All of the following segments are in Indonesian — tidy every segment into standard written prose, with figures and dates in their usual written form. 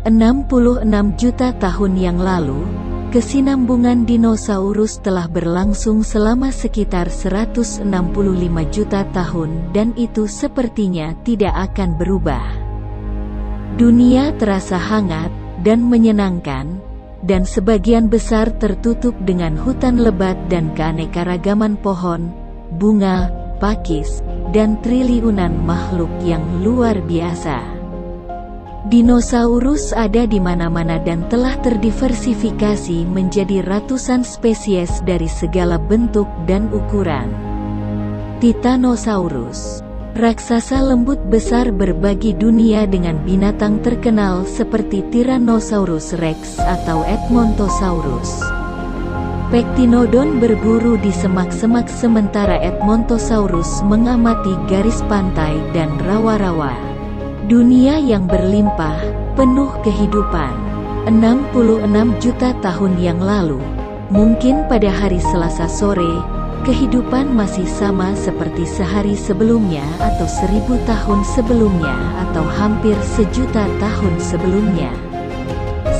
66 juta tahun yang lalu, kesinambungan dinosaurus telah berlangsung selama sekitar 165 juta tahun dan itu sepertinya tidak akan berubah. Dunia terasa hangat dan menyenangkan, dan sebagian besar tertutup dengan hutan lebat dan keanekaragaman pohon, bunga, pakis, dan triliunan makhluk yang luar biasa. Dinosaurus ada di mana-mana dan telah terdiversifikasi menjadi ratusan spesies dari segala bentuk dan ukuran. Titanosaurus, raksasa lembut besar berbagi dunia dengan binatang terkenal seperti Tyrannosaurus rex atau Edmontosaurus. Pectinodon berburu di semak-semak sementara Edmontosaurus mengamati garis pantai dan rawa-rawa. Dunia yang berlimpah, penuh kehidupan. 66 juta tahun yang lalu, mungkin pada hari Selasa sore, kehidupan masih sama seperti sehari sebelumnya atau 1000 tahun sebelumnya atau hampir sejuta tahun sebelumnya.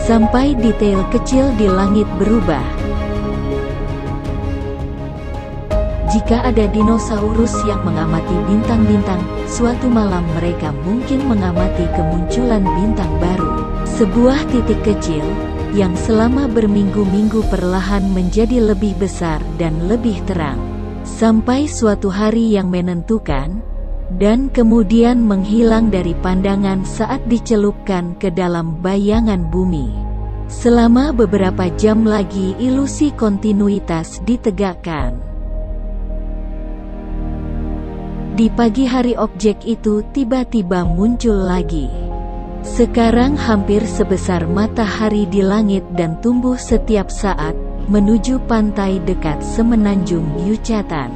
Sampai detail kecil di langit berubah. Jika ada dinosaurus yang mengamati bintang-bintang, suatu malam mereka mungkin mengamati kemunculan bintang baru. Sebuah titik kecil, yang selama berminggu-minggu perlahan menjadi lebih besar dan lebih terang. Sampai suatu hari yang menentukan, dan kemudian menghilang dari pandangan saat dicelupkan ke dalam bayangan bumi. Selama beberapa jam lagi ilusi kontinuitas ditegakkan. Di pagi hari objek itu tiba-tiba muncul lagi. Sekarang hampir sebesar matahari di langit dan tumbuh setiap saat, menuju pantai dekat semenanjung Yucatan.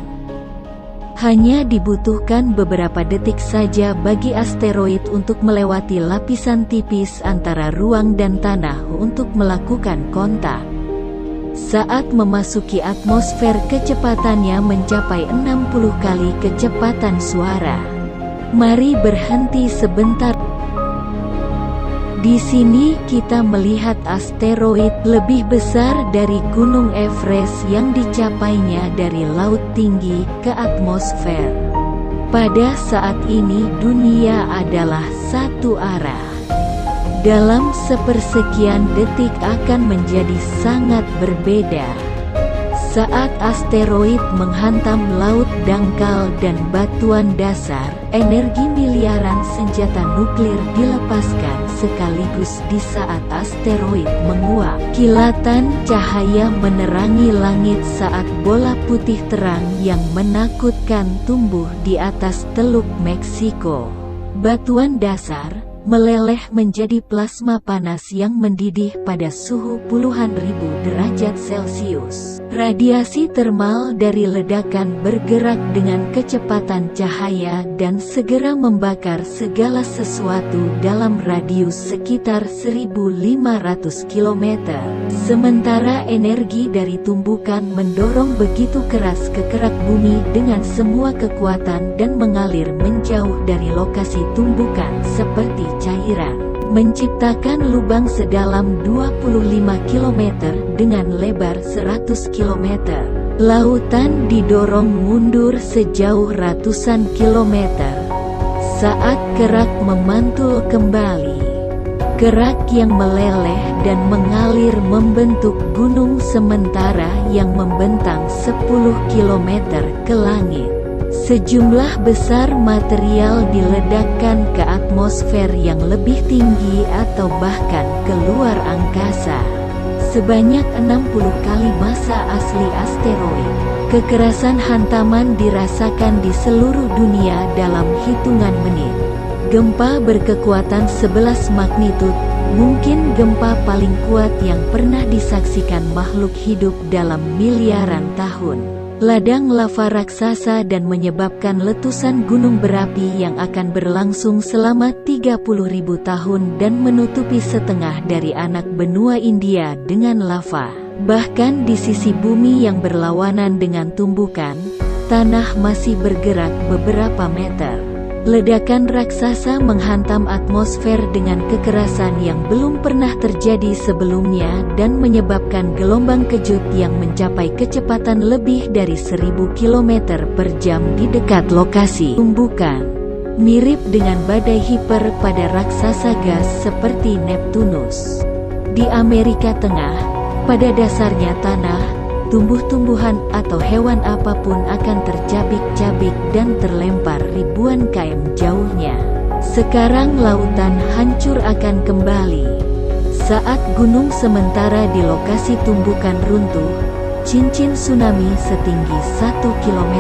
Hanya dibutuhkan beberapa detik saja bagi asteroid untuk melewati lapisan tipis antara ruang dan tanah untuk melakukan kontak. Saat memasuki atmosfer kecepatannya mencapai 60 kali kecepatan suara. Mari berhenti sebentar. Di sini kita melihat asteroid lebih besar dari Gunung Everest yang dicapainya dari laut tinggi ke atmosfer. Pada saat ini dunia adalah satu arah. Dalam sepersekian detik akan menjadi sangat berbeda. Saat asteroid menghantam laut dangkal dan batuan dasar, energi miliaran senjata nuklir dilepaskan sekaligus di saat asteroid menguap. Kilatan cahaya menerangi langit saat bola putih terang yang menakutkan tumbuh di atas Teluk Meksiko. Batuan dasar meleleh menjadi plasma panas yang mendidih pada suhu puluhan ribu derajat Celcius. Radiasi termal dari ledakan bergerak dengan kecepatan cahaya dan segera membakar segala sesuatu dalam radius sekitar 1500 km. Sementara energi dari tumbukan mendorong begitu keras ke kerak bumi dengan semua kekuatan dan mengalir menjauh dari lokasi tumbukan seperti cairan, menciptakan lubang sedalam 25 km dengan lebar 100 km. Lautan didorong mundur sejauh ratusan kilometer. Saat kerak memantul kembali, kerak yang meleleh dan mengalir membentuk gunung sementara yang membentang 10 km ke langit. Sejumlah besar material diledakkan ke atmosfer yang lebih tinggi atau bahkan keluar angkasa. Sebanyak 60 kali massa asli asteroid. Kekerasan hantaman dirasakan di seluruh dunia dalam hitungan menit. Gempa berkekuatan 11 magnitud, mungkin gempa paling kuat yang pernah disaksikan makhluk hidup dalam miliaran tahun. Ladang lava raksasa dan menyebabkan letusan gunung berapi yang akan berlangsung selama 30.000 tahun dan menutupi setengah dari anak benua India dengan lava. Bahkan di sisi bumi yang berlawanan dengan tumbukan, tanah masih bergerak beberapa meter. Ledakan raksasa menghantam atmosfer dengan kekerasan yang belum pernah terjadi sebelumnya dan menyebabkan gelombang kejut yang mencapai kecepatan lebih dari 1000 km per jam di dekat lokasi tumbukan. Mirip dengan badai hiper pada raksasa gas seperti Neptunus. Di Amerika Tengah, pada dasarnya tanah, tumbuh-tumbuhan atau hewan apapun akan tercabik-cabik dan terlempar ribuan km jauhnya. Sekarang lautan hancur akan kembali. Saat gunung sementara di lokasi tumbukan runtuh, cincin tsunami setinggi 1 km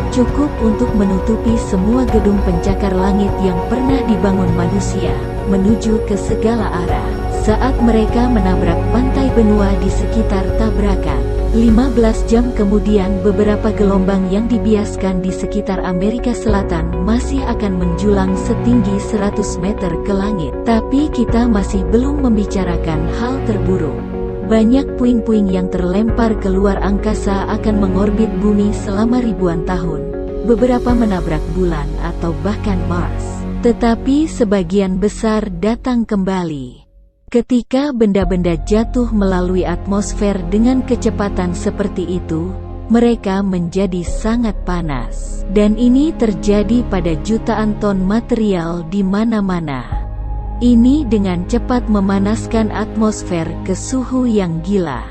cukup untuk menutupi semua gedung pencakar langit yang pernah dibangun manusia, menuju ke segala arah. Saat mereka menabrak pantai benua di sekitar tabrakan, 15 jam kemudian beberapa gelombang yang dibiaskan di sekitar Amerika Selatan masih akan menjulang setinggi 100 meter ke langit. Tapi kita masih belum membicarakan hal terburuk. Banyak puing-puing yang terlempar keluar angkasa akan mengorbit bumi selama ribuan tahun. Beberapa menabrak bulan atau bahkan Mars. Tetapi sebagian besar datang kembali. Ketika benda-benda jatuh melalui atmosfer dengan kecepatan seperti itu, mereka menjadi sangat panas. Dan ini terjadi pada jutaan ton material di mana-mana. Ini dengan cepat memanaskan atmosfer ke suhu yang gila.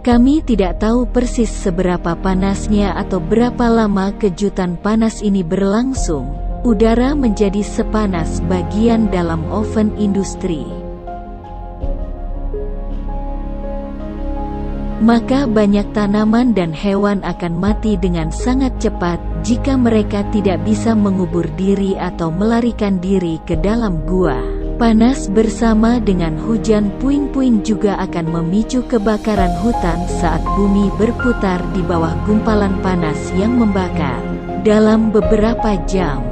Kami tidak tahu persis seberapa panasnya atau berapa lama kejutan panas ini berlangsung. Udara menjadi sepanas bagian dalam oven industri. Maka banyak tanaman dan hewan akan mati dengan sangat cepat jika mereka tidak bisa mengubur diri atau melarikan diri ke dalam gua. Panas bersama dengan hujan puing-puing juga akan memicu kebakaran hutan saat bumi berputar di bawah gumpalan panas yang membakar. Dalam beberapa jam,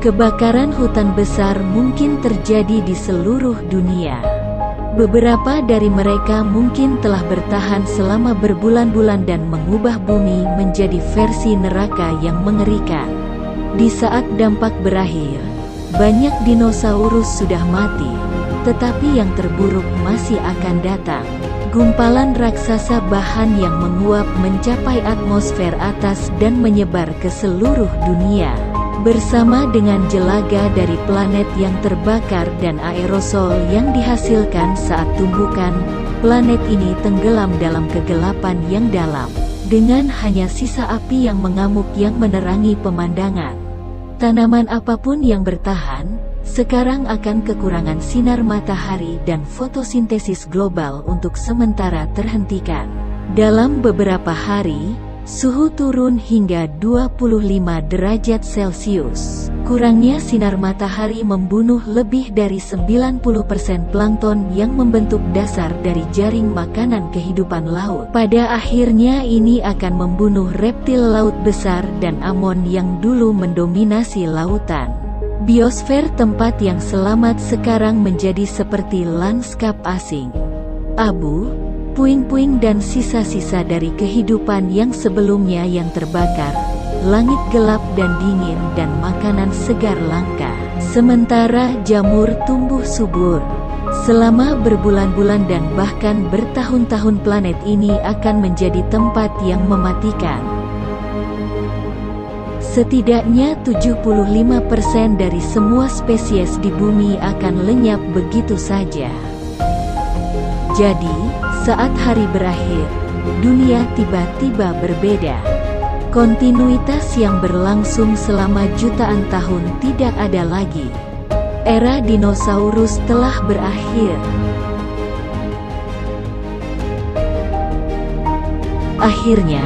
kebakaran hutan besar mungkin terjadi di seluruh dunia. Beberapa dari mereka mungkin telah bertahan selama berbulan-bulan dan mengubah bumi menjadi versi neraka yang mengerikan. Di saat dampak berakhir, banyak dinosaurus sudah mati, tetapi yang terburuk masih akan datang. Gumpalan raksasa bahan yang menguap mencapai atmosfer atas dan menyebar ke seluruh dunia. Bersama dengan jelaga dari planet yang terbakar dan aerosol yang dihasilkan saat tumbukan, planet ini tenggelam dalam kegelapan yang dalam, dengan hanya sisa api yang mengamuk yang menerangi pemandangan. Tanaman apapun yang bertahan, sekarang akan kekurangan sinar matahari dan fotosintesis global untuk sementara terhentikan. Dalam beberapa hari, suhu turun hingga 25 derajat Celcius. Kurangnya sinar matahari membunuh lebih dari 90% plankton yang membentuk dasar dari jaring makanan kehidupan laut. Pada akhirnya ini akan membunuh reptil laut besar dan amon yang dulu mendominasi lautan. Biosfer tempat yang selamat sekarang menjadi seperti lanskap asing. Abu, puing-puing dan sisa-sisa dari kehidupan yang sebelumnya yang terbakar, langit gelap dan dingin dan makanan segar langka. Sementara jamur tumbuh subur. Selama berbulan-bulan dan bahkan bertahun-tahun planet ini akan menjadi tempat yang mematikan. Setidaknya 75% dari semua spesies di bumi akan lenyap begitu saja. Jadi, saat hari berakhir, dunia tiba-tiba berbeda. Kontinuitas yang berlangsung selama jutaan tahun tidak ada lagi. Era dinosaurus telah berakhir. Akhirnya,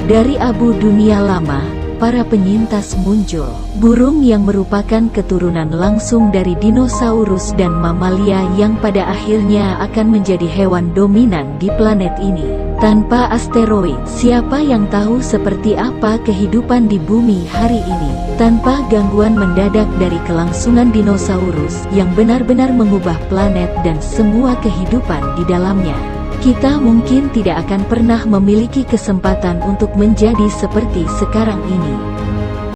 dari abu dunia lama, para penyintas muncul. Burung yang merupakan keturunan langsung dari dinosaurus dan mamalia yang pada akhirnya akan menjadi hewan dominan di planet ini. Tanpa asteroid, siapa yang tahu seperti apa kehidupan di bumi hari ini? Tanpa gangguan mendadak dari kelangsungan dinosaurus yang benar-benar mengubah planet dan semua kehidupan di dalamnya, kita mungkin tidak akan pernah memiliki kesempatan untuk menjadi seperti sekarang ini.